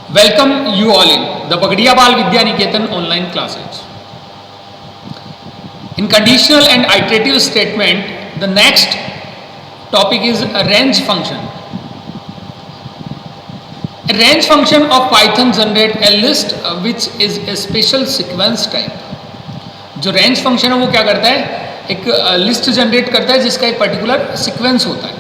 Welcome you all in the Pagadiya Bal Vidya Niketan online classes. In conditional and iterative statement, the next topic is a range function. A range function of Python generate a list which is a special sequence type. जो range function है वो क्या करता है, एक list generate करता है जिसका एक पर्टिकुलर सीक्वेंस होता है.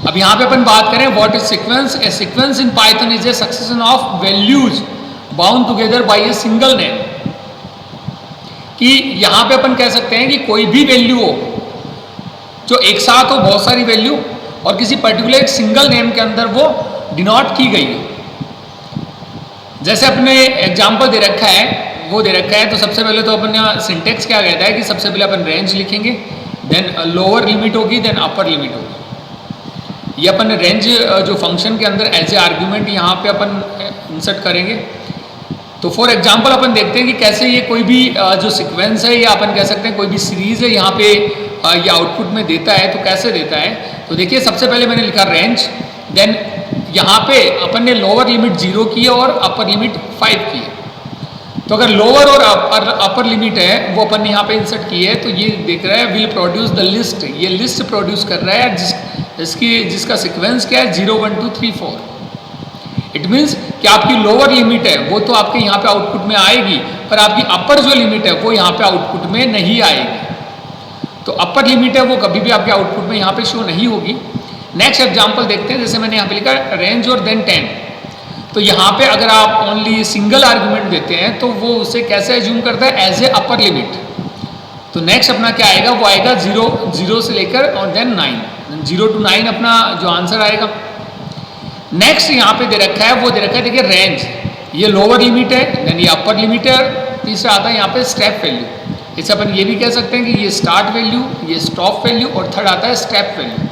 अब यहाँ पे अपन बात करें what is sequence. A sequence in Python is a succession of values bound together by a single name. कि यहाँ पे अपन कह सकते हैं कि कोई भी वैल्यू हो जो एक साथ हो, बहुत सारी वैल्यू, और किसी पर्टिकुलर एक सिंगल नेम के अंदर वो डिनोट की गई हो. जैसे अपने एग्जाम्पल दे रखा है, वो दे रखा है, तो सबसे पहले तो अपन यहाँ सिंटेक्स क्या कहता है कि सबसे पहले अपन रेंज लिखेंगे, देन लोअर लिमिट होगी, देन अपर लिमिट होगी. ये अपन रेंज जो फंक्शन के अंदर एज ए आर्ग्यूमेंट यहाँ पे अपन इंसर्ट करेंगे. तो फॉर एग्जांपल अपन देखते हैं कि कैसे ये कोई भी जो सीक्वेंस है या अपन कह सकते हैं कोई भी सीरीज है यहाँ पे ये आउटपुट में देता है. तो कैसे देता है, तो देखिए सबसे पहले मैंने लिखा रेंज, देन यहाँ पे अपन ने लोअर लिमिट 0 की है और अपर लिमिट 5 की है. तो अगर लोअर और अपर लिमिट है वो अपन ने यहाँ पे इंसर्ट की है, तो ये देख रहा है विल प्रोड्यूस द लिस्ट. ये लिस्ट प्रोड्यूस कर रहा है जिसका सीक्वेंस क्या है 0 1 2 3 4. इट मीन्स कि आपकी लोअर लिमिट है वो तो आपके यहाँ पे आउटपुट में आएगी, पर आपकी अपर जो लिमिट है वो यहाँ पे आउटपुट में नहीं आएगी. तो अपर लिमिट है वो कभी भी आपके आउटपुट में यहाँ पे शो नहीं होगी. नेक्स्ट एग्जाम्पल देखते हैं. जैसे मैंने यहाँ पे लिखा रेंज और देन 10. तो यहाँ पे अगर आप ओनली सिंगल आर्ग्यूमेंट देते हैं तो वो उसे कैसे एज्यूम करता है एज ए अपर लिमिट. तो नेक्स्ट अपना क्या आएगा, वो आएगा 0 से लेकर और देन 9, 0 to 9 अपना जो आंसर आएगा. नेक्स्ट यहाँ पे दे रखा है, वो दे रखा है देखिए रेंज, ये लोअर लिमिट है, देन ये अपर लिमिट है. तीसरा आता है यहाँ पे स्टेप वैल्यू. इसे अपन ये भी कह सकते हैं कि ये स्टार्ट वैल्यू, ये स्टॉप वैल्यू, और थर्ड आता है स्टेप वैल्यू.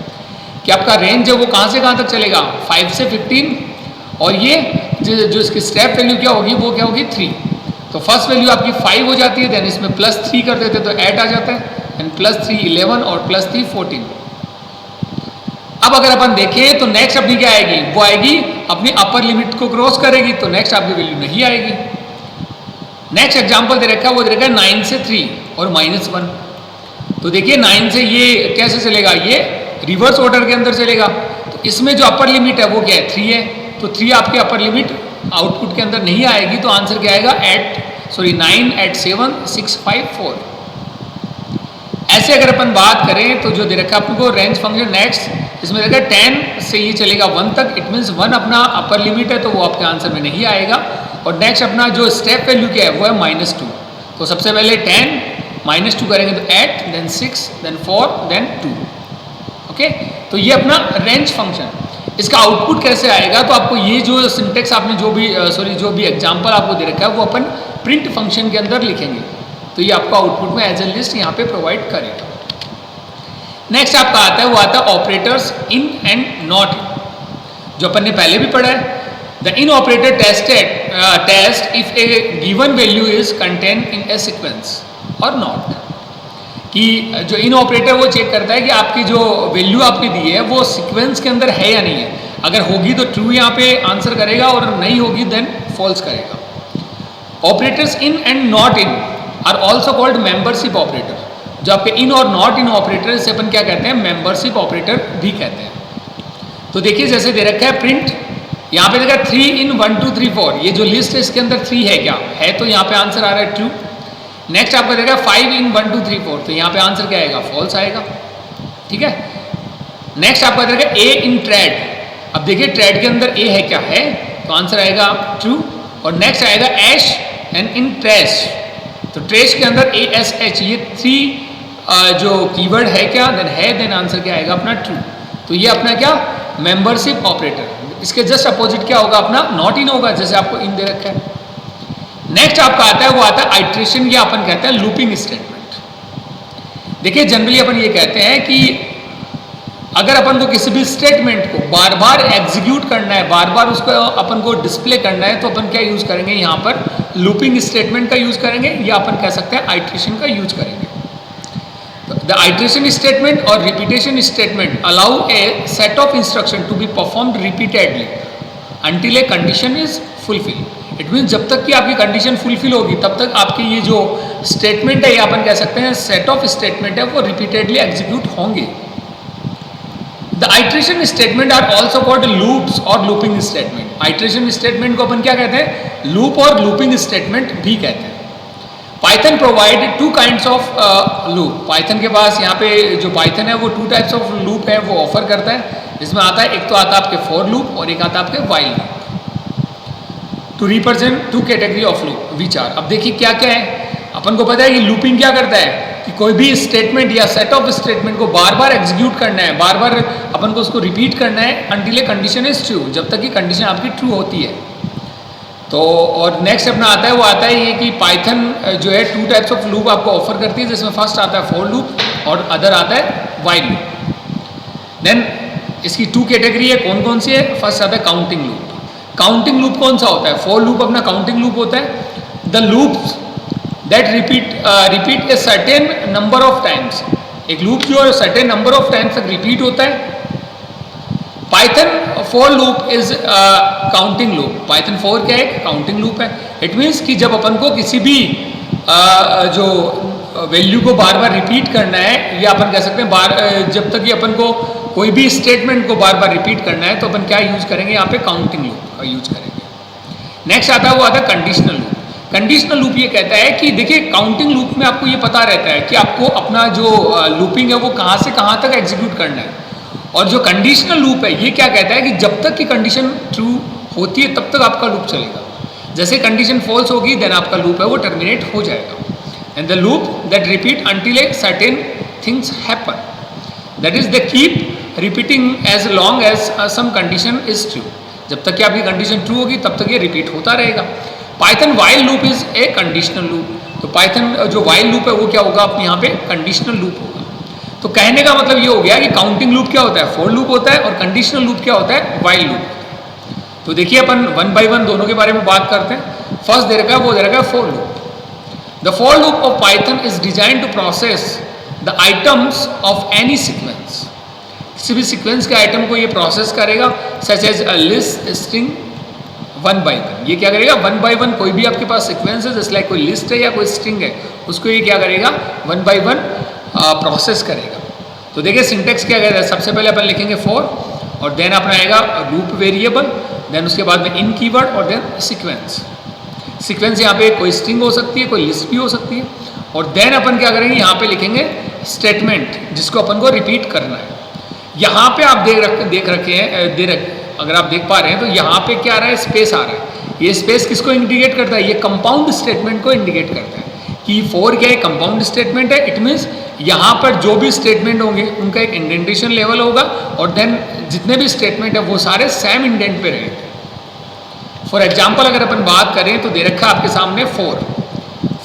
कि आपका रेंज है वो कहाँ से कहाँ तक चलेगा, 5 से 15, और ये जो इसकी स्टेप वैल्यू क्या होगी, वो क्या होगी 3. तो फर्स्ट वैल्यू आपकी 5 हो जाती है, देन इसमें +3 कर देते तो 8 आ जाता है, एंड +3 11 और +3 14. अब अगर अपन देखें तो नेक्स्ट अपनी क्या आएगी, वो आएगी अपनी अपर लिमिट को क्रॉस करेगी, तो नेक्स्ट आपकी वैल्यू नहीं आएगी. नेक्स्ट एग्जांपल दे रखा है, वो दे रखा है 9 से 3 और -1. तो देखिए 9 से ये कैसे चलेगा, ये रिवर्स ऑर्डर के अंदर चलेगा. तो इसमें जो अपर लिमिट है वो क्या है 3 है, तो 3 आपके अपर लिमिट आउटपुट के अंदर नहीं आएगी. तो आंसर क्या आएगा 9 8 7 6 5 4. ऐसे अगर अपन बात करें तो जो दे रखा है अपन को रेंज फंक्शन, नेक्स्ट इसमें देखा 10 से ये चलेगा 1 तक. इट मीन्स 1 अपना अपर लिमिट है, तो वो आपके आंसर में नहीं आएगा. और नेक्स्ट अपना जो स्टेप वैल्यू क्या है वो है -2. तो सबसे पहले 10 -2 करेंगे तो 8, देन 6, देन 4, देन 2. ओके, तो ये अपना रेंज फंक्शन. इसका आउटपुट कैसे आएगा, तो आपको ये जो सिंटेक्स आपने जो भी एग्जाम्पल आपको दे रखा है वो अपन प्रिंट फंक्शन के अंदर लिखेंगे. तो ये आपको आउटपुट में एज ए लिस्ट यहाँ पे प्रोवाइड करेगा. नेक्स्ट आपका आता है, वो आता है operators in and not in, जो अपन ने पहले भी पढ़ा है. The in operator test if a given value is contain in a sequence or not. कि जो इन ऑपरेटर वो चेक करता है कि आपकी जो वैल्यू आपने दी है वो सीक्वेंस के अंदर है या नहीं है. अगर होगी तो ट्रू यहाँ पे आंसर करेगा, और नहीं होगी देन फॉल्स करेगा. Operators in and not in are also called membership operator. जो आपके इन और नॉट इन ऑपरेटर से अपन क्या कहते हैं, मेंबरशिप ऑपरेटर भी कहते हैं. तो देखिए जैसे दे रखा है प्रिंट, यहाँ पे देखा 3 in 1 2 3 4, ये जो लिस्ट है इसके अंदर 3 है क्या है, तो यहाँ पे आंसर आ रहा है ट्रू. नेक्स्ट आपका देखा 5 in 1 2 3 4, तो यहाँ पे आंसर क्या आएगा, फॉल्स आएगा. ठीक है. नेक्स्ट आपका देखा ए इन ट्रेड. अब देखिए ट्रेड के अंदर ए है क्या है, तो आंसर आएगा ट्रू. और नेक्स्ट आएगा एश एंड इन ट्रेश. तो ट्रेश के अंदर ASH, ये 3 जो कीवर्ड है क्या, देन है, देन आंसर क्या आएगा अपना ट्रू. तो ये अपना क्या मेंबरशिप ऑपरेटर. इसके जस्ट अपोजिट क्या होगा, अपना नॉट इन होगा, जैसे आपको इन दे रखा है. नेक्स्ट आपका आता है, वो आता है आइट्रेशन, या अपन कहते हैं लूपिंग स्टेटमेंट. देखिए जनरली अपन ये कहते हैं कि अगर अपन को किसी भी स्टेटमेंट को बार बार एग्जीक्यूट करना है, बार बार उसको अपन को डिस्प्ले करना है, तो अपन क्या यूज करेंगे, यहाँ पर लूपिंग स्टेटमेंट का यूज करेंगे, या अपन कह सकते हैं आइट्रेशन का यूज करेंगे. The iteration statement or repetition statement allow a set of instruction to be performed repeatedly. until a condition is fulfilled. It means जब तक कि आपकी कंडीशन फुलफिल होगी तब तक आपके ये जो स्टेटमेंट है, ये अपन कह सकते हैं सेट ऑफ स्टेटमेंट है, वो रिपीटेडली एग्जीक्यूट होंगे. The iteration statement are also called loops or looping statement. Iteration statement को अपन क्या कहते हैं? लूप और लूपिंग स्टेटमेंट भी कहते हैं. Python provide two kinds of loop. Python के पास यहाँ पे जो पाइथन है वो टू टाइप्स ऑफ लूप है वो ऑफर करता है. इसमें आता है, एक तो आता है आपके फॉर लूप और एक आता है आपके while loop. To represent two category of loop which are. अब देखिए क्या क्या है. अपन को पता है कि लूपिंग क्या करता है कि कोई भी स्टेटमेंट या सेट ऑफ स्टेटमेंट को बार बार एग्जीक्यूट करना है, बार बार अपन को उसको रिपीट करना है until a condition is true, जब तक कि कंडीशन आपकी ट्रू होती है. तो और नेक्स्ट अपना आता है, वो आता है ये कि पाइथन जो है टू टाइप्स ऑफ लूप आपको ऑफर करती है, जिसमें फर्स्ट आता है फॉर लूप और अदर आता है व्हाइल लूप. देन इसकी टू कैटेगरी है, कौन कौन सी है? फर्स्ट आता है काउंटिंग लूप. काउंटिंग लूप कौन सा होता है? फॉर लूप अपना काउंटिंग लूप होता है. The loops that repeat a certain number of times. एक लूप जो सर्टेन नंबर ऑफ टाइम्स तक रिपीट होता है. Python for loop is counting loop. Python for क्या है? काउंटिंग लूप है. इट मीन्स कि जब अपन को किसी भी जो वैल्यू को बार बार रिपीट करना है, या अपन कह सकते हैं जब तक कि अपन को कोई भी स्टेटमेंट को बार बार रिपीट करना है तो अपन क्या यूज करेंगे? यहाँ पे काउंटिंग लूप का यूज करेंगे. नेक्स्ट आता है, वो आता है कंडीशनल लूप. कंडीशनल लूप ये कहता है कि देखिए काउंटिंग लूप में आपको ये पता रहता है कि आपको अपना जो लूपिंग है वो कहाँ से कहाँ तक एग्जीक्यूट करना है. और जो कंडीशनल लूप है ये क्या कहता है कि जब तक कि कंडीशन ट्रू होती है तब तक आपका लूप चलेगा. जैसे कंडीशन फॉल्स होगी देन आपका लूप है वो टर्मिनेट हो जाएगा. And the loop that repeat until a certain things happen, that is the keep repeating as long as some condition is true. जब तक कि आपकी कंडीशन ट्रू होगी तब तक ये रिपीट होता रहेगा. Python while loop is a conditional loop. तो पाइथन जो व्हाइल लूप है वो क्या होगा? अपने यहाँ पे कंडीशनल लूप होगा. तो कहने का मतलब ये हो गया कि काउंटिंग लूप क्या होता है? फॉर लूप होता है. और कंडीशनल लूप क्या होता है? While loop. तो देखिए अपन वन बाय वन दोनों के बारे में बात करते हैं. फर्स्ट दे रखा है, वो दे रखा है for loop. The for loop of Python is design to process the items of any sequence. किसी भी सीक्वेंस के आइटम को ये प्रोसेस करेगा, such as a list, string, one by one. ये क्या करेगा? वन बाय वन कोई भी आपके पास सीक्वेंस है, जैसे लाइक कोई लिस्ट है या कोई स्ट्रिंग है, उसको ये क्या करेगा? वन बाय वन प्रोसेस करेगा. तो देखिए सिंटेक्स क्या कहता है. सबसे पहले अपन लिखेंगे फॉर और देन अपना आएगा लूप वेरिएबल, देन उसके बाद में इन कीवर्ड और देन सीक्वेंस. सीक्वेंस यहाँ पे कोई स्ट्रिंग हो सकती है, कोई लिस्ट भी हो सकती है. और देन अपन क्या करेंगे? यहाँ पे लिखेंगे स्टेटमेंट जिसको अपन को रिपीट करना है. यहाँ पे आप देख रखे हैं, अगर आप देख पा रहे हैं तो यहाँ पे क्या आ रहा है? स्पेस आ रहा है. ये स्पेस किसको इंडिकेट करता है? ये कंपाउंड स्टेटमेंट को इंडिकेट करता है कि फॉर क्या है? कंपाउंड स्टेटमेंट है. इट मीन्स यहाँ पर जो भी स्टेटमेंट होंगे उनका एक इंडेंटेशन लेवल होगा और देन जितने भी स्टेटमेंट है वो सारे सेम इंडेंट पे रहेंगे. फॉर एग्जाम्पल अगर अपन बात करें तो दे रखा है आपके सामने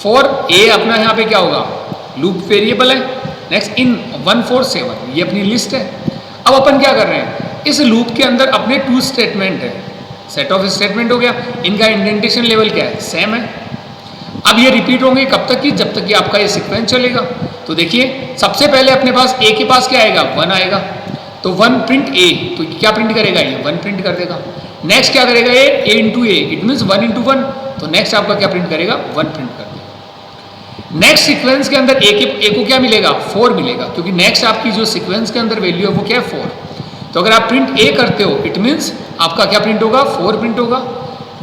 फॉर ए अपना यहाँ पे क्या होगा? लूप वेरिएबल है. नेक्स्ट इन 147 ये अपनी लिस्ट है. अब अपन क्या कर रहे हैं? इस लूप के अंदर अपने टू स्टेटमेंट है, सेट ऑफ स्टेटमेंट हो गया. इनका इंडेंटेशन लेवल क्या है? सेम है. अब ये रिपीट होंगे कब तक की? जब तक कि आपका ये सीक्वेंस चलेगा. तो देखिए सबसे पहले अपने पास ए के पास क्या आएगा? 1 आएगा. तो 1 प्रिंट ए, तो क्या प्रिंट करेगा? ये 1 प्रिंट कर देगा. नेक्स्ट क्या करेगा? ये a into a, it means 1 into 1. तो नेक्स्ट आपका क्या प्रिंट करेगा? 1 प्रिंट कर देगा. नेक्स्ट सीक्वेंस के अंदर ए को क्या मिलेगा? 4 मिलेगा, क्योंकि नेक्स्ट आपकी जो सीक्वेंस के अंदर वैल्यू है वो क्या है? 4. तो अगर आप प्रिंट ए करते हो इट मीन्स आपका क्या प्रिंट होगा? 4 प्रिंट होगा.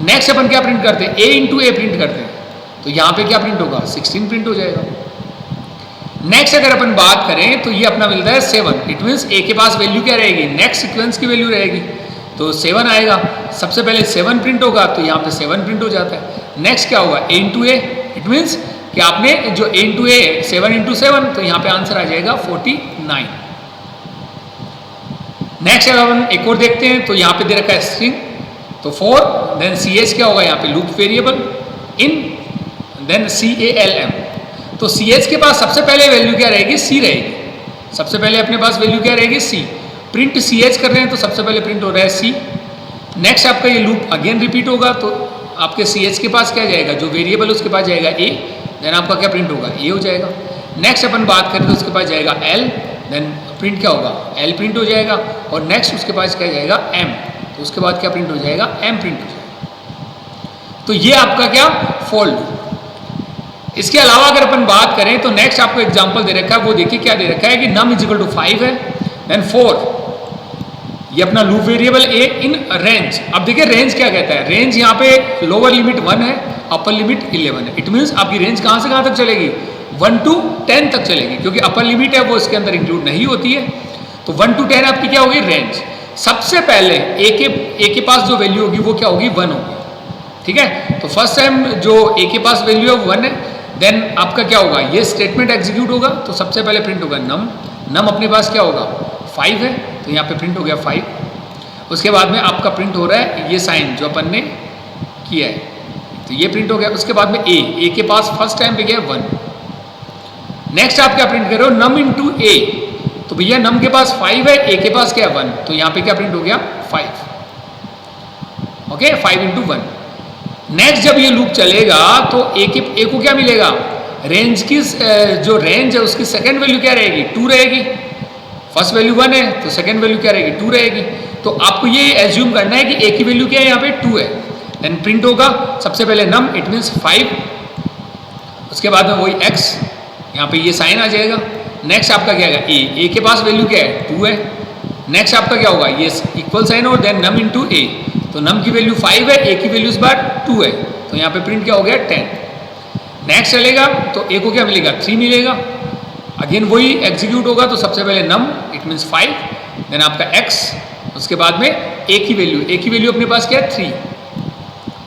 नेक्स्ट अपन क्या प्रिंट करते हैं? ए इंटू ए प्रिंट करते हैं. तो यहाँ पे क्या प्रिंट होगा? 16 प्रिंट हो जाएगा. नेक्स्ट अगर अपन बात करें तो ये अपना मिलता है 7. इट मीन्स ए के पास वैल्यू क्या रहेगी? नेक्स्ट सीक्वेंस की वैल्यू रहेगी. तो 7 आएगा. सबसे पहले 7 प्रिंट होगा तो यहाँ पे 7 प्रिंट हो जाता है. नेक्स्ट क्या होगा? ए इंटू ए. इट मीन्स कि आपने जो ए इंटू ए 7 इंटू 7, तो यहाँ पे आंसर आ जाएगा 49. नेक्स्ट अगर अपन एक और देखते हैं तो यहाँ पे दे रखा है स्ट्रिंग. तो 4 देन सी एच क्या होगा? यहाँ पे loop variable in then CALM. तो सी एच के पास सबसे पहले वैल्यू क्या रहेगी? सी रहेगी. सबसे पहले अपने पास वैल्यू क्या रहेगी? सी. प्रिंट सी एच कर रहे हैं तो सबसे पहले प्रिंट हो रहा है सी. नेक्स्ट आपका ये लूप अगेन रिपीट होगा तो आपके सी एच के पास क्या जाएगा? जो वेरिएबल उसके पास जाएगा ए. देन आपका क्या प्रिंट होगा? ए हो जाएगा. नेक्स्ट अपन बात करें तो उसके पास जाएगा एल. देन प्रिंट क्या होगा? एल प्रिंट हो जाएगा. और नेक्स्ट उसके पास क्या जाएगा? एम. तो उसके बाद क्या प्रिंट हो जाएगा, m प्रिंट हो जाएगा। तो ये आपका क्या फॉर लूप। इसके अलावा अगर अपन बात करें तो नेक्स्ट आपको एग्जांपल दे रखा है, वो देखिए क्या दे रखा है कि num इज इक्वल टू 5 है, देन 4, ये अपना loop variable a in range. अब देखिए रेंज क्या कहता है, रेंज यहाँ पे लोअर लिमिट 1 है, अपर लिमिट 11 है। इट मीन्स आपकी रेंज कहाँ से कहाँ तक चलेगी, 1 to 10 तक चलेगी, क्योंकि अपर लिमिट है वो इसके अंदर इंक्लूड नहीं होती है। तो 1 to 10 आपकी क्या होगी रेंज। सबसे पहले a के पास जो वैल्यू होगी वो क्या होगी, 1 होगी, ठीक है। तो फर्स्ट टाइम जो a के पास वैल्यू है 1 है, देन आपका क्या होगा, ये स्टेटमेंट एग्जीक्यूट होगा। तो सबसे पहले प्रिंट होगा नम अपने पास क्या होगा 5 है, तो यहाँ पे प्रिंट हो गया 5। उसके बाद में आपका प्रिंट हो रहा है ये साइन जो अपन ने किया है, तो ये प्रिंट हो गया। उसके बाद में a के पास फर्स्ट टाइम पे गया 1। नेक्स्ट आप क्या प्रिंट कर रहे हो, नम इंटू a, तो भैया नम के पास 5 है, a के पास क्या है 1, तो यहाँ पे क्या प्रिंट हो गया 5। Okay, 5 into 1। नेक्स्ट जब ये लूप चलेगा तो a को क्या मिलेगा, रेंज की जो रेंज है उसकी सेकेंड वैल्यू क्या रहेगी, 2 रहेगी। फर्स्ट वैल्यू 1 है तो सेकेंड वैल्यू क्या रहेगी, 2 रहेगी। तो आपको ये एज्यूम करना है कि a की वैल्यू क्या है, यहाँ पे 2 है। देन प्रिंट होगा सबसे पहले नम, इट मीन्स 5, उसके बाद में वही x, यहाँ पे ये साइन आ जाएगा। नेक्स्ट आपका क्या है a के पास वैल्यू क्या है 2 है। नेक्स्ट आपका क्या होगा, ये इक्वल साइन और देन नम इंटू a, तो नम की वैल्यू 5 है, a की वैल्यू इस बार 2 है, तो यहाँ पे प्रिंट क्या हो गया 10। नेक्स्ट चलेगा तो a को क्या मिलेगा 3 मिलेगा। अगेन वही एग्जीक्यूट होगा, तो सबसे पहले नम इट मीन्स 5, देन आपका x, उसके बाद में a की वैल्यू अपने पास क्या है 3।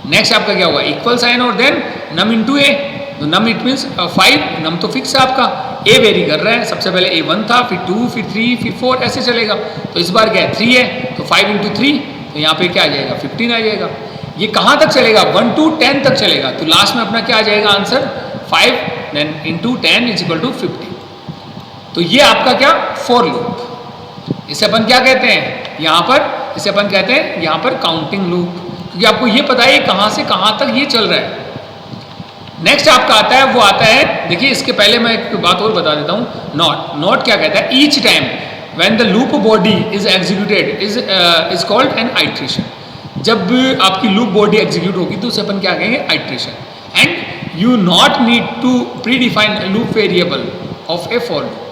नेक्स्ट आपका क्या होगा इक्वल साइन और देन नम इंटू a, तो नम इट मीन्स 5, नम तो फिक्स है आपका, a वेरी कर रहा है। सबसे पहले a 1 था, फिर 2, फिर 3, फिर 4 ऐसे चलेगा। तो इस बार क्या है 3 है, तो 5 इंटू 3, तो यहाँ पे क्या आ जाएगा 15 आ जाएगा। ये कहाँ तक चलेगा, 1 to 10 तक चलेगा। तो लास्ट में अपना क्या आ जाएगा answer 5, then into 10 is equal to 50। तो ये आपका क्या फॉर लूप। इसे अपन क्या कहते हैं यहाँ पर, इसे अपन कहते हैं यहाँ पर काउंटिंग लूप, क्योंकि आपको ये पता है कहाँ से कहाँ तक ये चल रहा है। नेक्स्ट आपका आता है, वो आता है, देखिए इसके पहले मैं एक बात और बता देता हूँ, नॉट क्या कहता है, each time when the loop body is executed is called an iteration. जब आपकी लूप बॉडी एग्जीक्यूट होगी तो उसे अपन क्या कहेंगे iteration. And you not need to predefine loop variable of a for loop.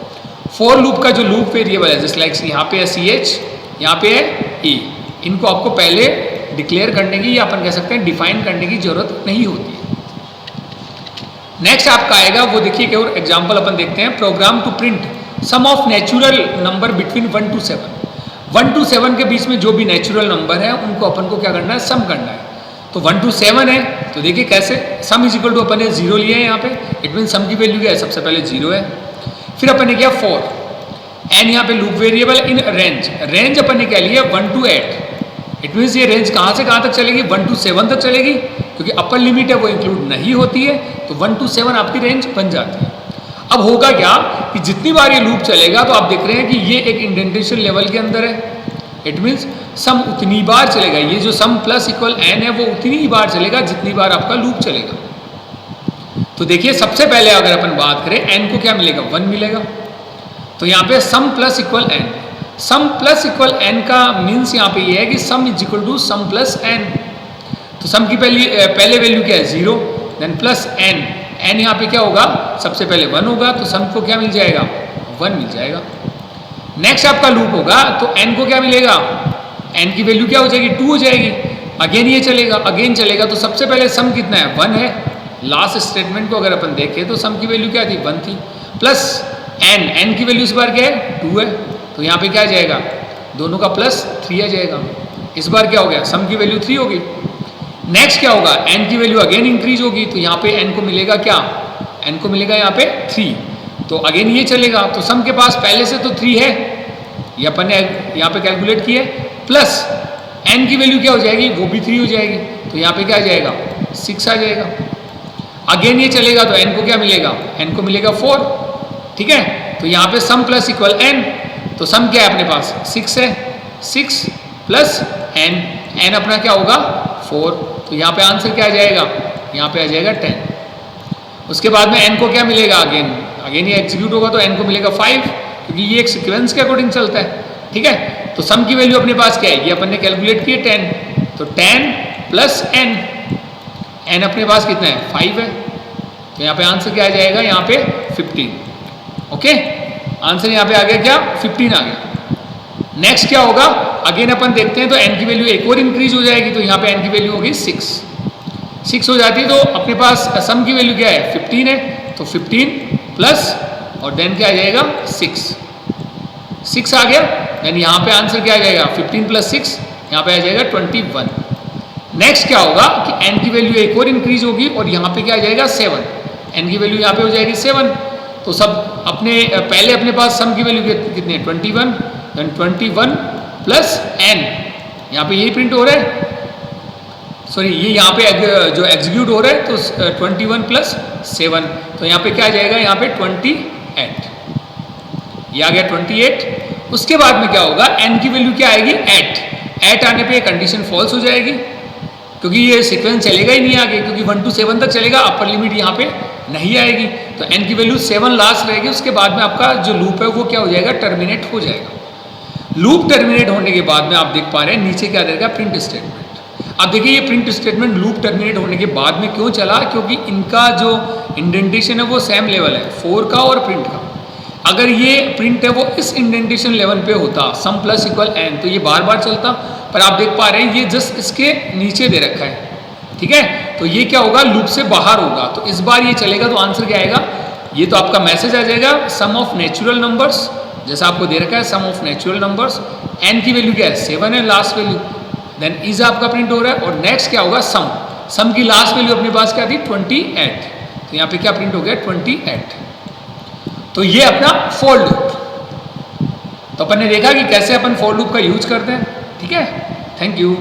For loop का जो लूप वेरिएबल है, जैसे लाइक यहाँ पे है ch, यहाँ पे है e, इनको आपको पहले डिक्लेयर करने की या अपन कह सकते हैं डिफाइन करने की जरूरत नहीं होती है। नेक्स्ट आपका आएगा, वो देखिए एक और एग्जाम्पल अपन देखते हैं, program to print sum of natural number between 1 to 7। 1 to 7 के बीच में जो भी नेचुरल नंबर है उनको अपन को क्या करना है, सम करना है। तो 1 to 7 है, तो देखिए कैसे, सम इज इक्वल टू अपन ने 0 लिया है यहाँ पे, इट मीन सम की वैल्यू क्या है, सबसे पहले 0 है। फिर अपन ने किया 4, एन यहाँ पे लूप वेरिएबल इन रेंज अपन ने क्या लिया 1 to 8। इट मीन्स ये रेंज कहाँ से कहाँ तक चलेगी, 1 to 7 तक चलेगी, क्योंकि अपर लिमिट है वो इंक्लूड नहीं होती है। तो 1 to 7 आपकी रेंज बन जाती है। अब होगा क्या कि जितनी बार ये लूप चलेगा तो आप देख रहे हैं कि ये एक इंडेंटेशन लेवल के अंदर है, इट मीन्स सम उतनी बार चलेगा, ये जो सम प्लस इक्वल एन है वो उतनी ही बार चलेगा जितनी बार आपका लूप चलेगा। तो देखिए सबसे पहले अगर अपन बात करें एन को क्या मिलेगा 1 मिलेगा, तो यहाँ पे sum plus equal N, sum plus equal N का मीन्स यहाँ पे ये है कि sum is equal to sum plus N. तो सम की पहले वैल्यू क्या है 0, देन प्लस एन, एन यहाँ पे क्या होगा सबसे पहले 1 होगा, तो सम को क्या मिल जाएगा 1 मिल जाएगा। नेक्स्ट आपका लूप होगा तो एन को क्या मिलेगा, एन की वैल्यू क्या हो जाएगी 2 हो जाएगी। अगेन ये चलेगा, अगेन चलेगा, तो सबसे पहले सम कितना है 1 है। लास्ट स्टेटमेंट को अगर अपन देखें तो सम की वैल्यू क्या थी 1 थी, प्लस एन, एन की वैल्यू इस बार क्या है 2 है, तो यहाँ पे क्या आ जाएगा दोनों का प्लस 3 आ जाएगा। इस बार क्या हो गया सम की वैल्यू 3 होगी। नेक्स्ट क्या होगा एन की वैल्यू अगेन इंक्रीज होगी, तो यहाँ पे एन को मिलेगा क्या, एन को मिलेगा यहाँ पे 3, तो अगेन ये चलेगा। तो सम के पास पहले से तो 3 है, ये अपन ने यहाँ पे कैलकुलेट किया है, प्लस एन की वैल्यू क्या हो जाएगी वो भी 3 हो जाएगी, तो यहाँ पे क्या आ जाएगा 6 आ जाएगा। अगेन ये चलेगा तो एन को क्या मिलेगा, एन को मिलेगा 4, ठीक है। तो यहाँ पे सम प्लस इक्वल एन, तो सम क्या है अपने पास 6 है, 6 प्लस एन, एन अपना क्या होगा 4, तो यहाँ पे आंसर क्या आ जाएगा, यहाँ पे आ जाएगा 10। उसके बाद में एन को क्या मिलेगा, अगेन ये एग्जीक्यूट होगा तो एन को मिलेगा 5, क्योंकि ये एक सीक्वेंस के अकॉर्डिंग चलता है, ठीक है। तो सम की वैल्यू अपने पास क्या है, ये अपन ने कैलकुलेट की है 10, तो 10 प्लस n, n अपने पास कितना है 5 है, तो यहाँ पे आंसर क्या आ जाएगा, यहाँ पे 15। ओके, आंसर यहाँ पे आ गया क्या, 15 आ गया। नेक्स्ट क्या होगा, अगेन अपन देखते हैं, तो n की वैल्यू एक और इंक्रीज हो जाएगी, तो यहाँ पे n की वैल्यू होगी 6 हो जाती है, तो अपने पास सम की वैल्यू क्या है 15 है, तो 15 प्लस और देन क्या आ जाएगा 6 आ गया, देन यहाँ पे आंसर क्या आ जाएगा 15 प्लस 6, यहाँ पे आ जाएगा 21। नेक्स्ट क्या होगा कि n की वैल्यू एक और इंक्रीज होगी और यहाँ पे क्या आ जाएगा 7, n की वैल्यू यहाँ पे हो जाएगी 7, तो सब अपने पहले अपने पास सम की वैल्यू कितनी है 21, देन 21 प्लस n, यहाँ पे यही प्रिंट हो रहा है, सॉरी ये यहाँ पे जो एग्जीक्यूट हो रहा है, तो 21 प्लस 7, तो यहाँ पे क्या आ जाएगा, यहाँ पे 28, ये आ गया 28। उसके बाद में क्या होगा, n की वैल्यू क्या आएगी 8 आने पे कंडीशन फॉल्स हो जाएगी, क्योंकि ये सीक्वेंस चलेगा ही नहीं आगे, क्योंकि 1 to 7 तक चलेगा, अपर लिमिट यहाँ पे नहीं आएगी, तो n की वैल्यू 7 लास्ट रहेगी। उसके बाद में आपका जो लूप है वो क्या हो जाएगा, टर्मिनेट हो जाएगा। लूप टर्मिनेट होने के बाद में आप देख पा रहे हैं नीचे क्या देगा, प्रिंट स्टेटमेंट। अब देखिए ये प्रिंट स्टेटमेंट लूप टर्मिनेट होने के बाद में क्यों चला, क्योंकि इनका जो इंडेंटेशन है वो सेम लेवल है, 4 का और प्रिंट का। अगर ये प्रिंट है वो इस इंडेंटेशन लेवल पे होता, सम प्लस इक्वल n, तो ये बार बार चलता, पर आप देख पा रहे हैं ये जस्ट इसके नीचे दे रखा है, ठीक है, तो ये क्या होगा, लूप से बाहर होगा, तो इस बार ये चलेगा, तो आंसर क्या आएगा, ये तो आपका मैसेज आ जाएगा सम ऑफ नेचुरल नंबर्स, जैसा आपको दे रखा है सम ऑफ नेचुरल नंबर्स, n की वैल्यू क्या है 7 है लास्ट वैल्यू, देन इज आपका प्रिंट हो रहा है, और नेक्स्ट क्या होगा सम की लास्ट वैल्यू अपने पास क्या थी 28, तो यहाँ पे क्या प्रिंट हो गया 28। तो ये अपना फॉर लूप, तो अपन ने देखा कि कैसे अपन फॉर लूप का यूज करते हैं, ठीक है, थैंक यू।